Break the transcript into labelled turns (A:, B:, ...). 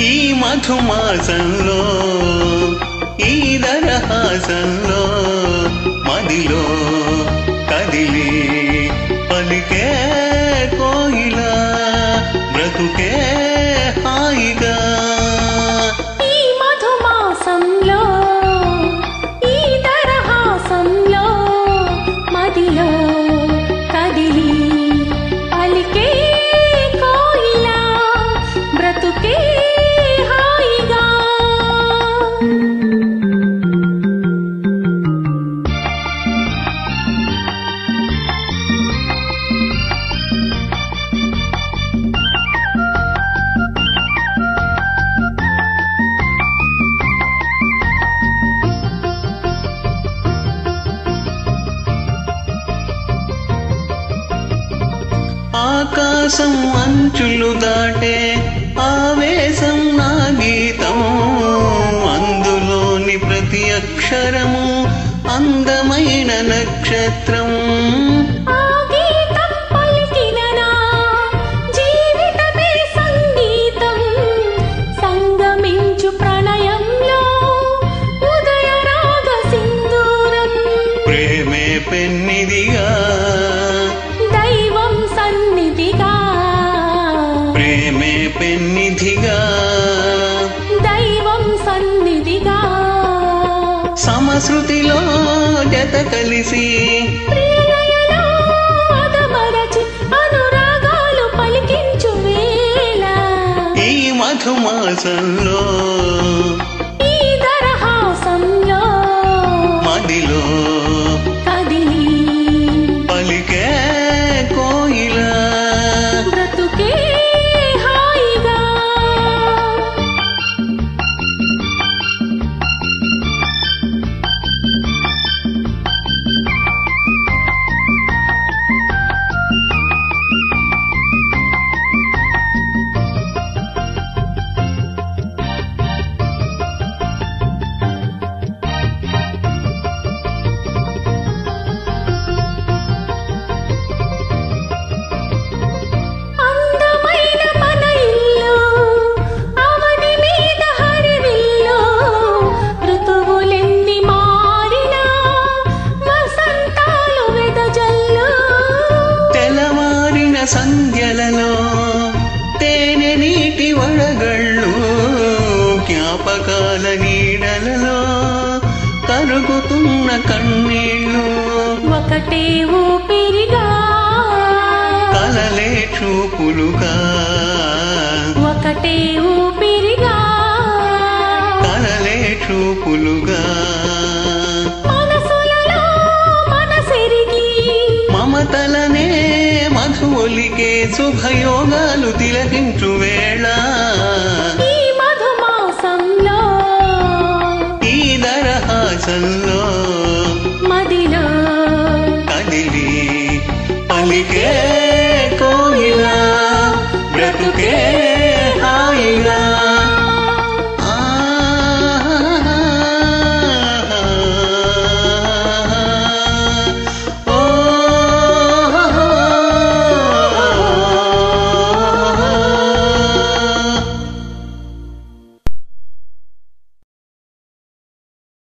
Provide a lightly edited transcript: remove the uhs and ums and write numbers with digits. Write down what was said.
A: ఈ మధుమాసంలో ఈ దరహాసంలో మదిలో కదిలి పలికే కోయిలా బ్రతుకే హాయిగా
B: ఈ మధుమాసంలో ఈ దరహాసంలో మదిలో కదిలి పలికే కోయిలా బ్రతుకే
A: ఆకాశం అంచులు దాటే ఆవేశం నా గీతం అందులోని ప్రతి అక్షరము అందమైన నక్షత్రం
B: సంగమించు ప్రణయంలో ఉదయ రాగ సింధూరం
A: ప్రేమే పెన్నిదిగా
B: దైవం సన్నిధిగా
A: ప్రేమే పెన్నిధిగా
B: దైవం సన్నిధిగా
A: సమశృతిలో జత కలిసి
B: ప్రియలయలో అదమరచి అనురాగాలు పలికించు వేళ
A: ఈ మధుమాసంలో
B: ఈ దరహాసంలో
A: మదిలో
B: కదిలి
A: పలికే కోయిలా
B: బ్రతుకే హాయిగా
A: సంధ్యలలో తేనె నీటి వడగళ్ళు జ్ఞాపకాల నీడలలో కరుగుతున్న కన్నీళ్ళు
B: ఒకటే ఊపిరిగా
A: కలలే చూపులుగా
B: ఒకటే ఊపిరిగా
A: కలలే చూపులుగా
B: మనసులలో మనసెరిగి
A: మమతలనే మధువొలికే శుభయోగాలు తిలకించు వేళ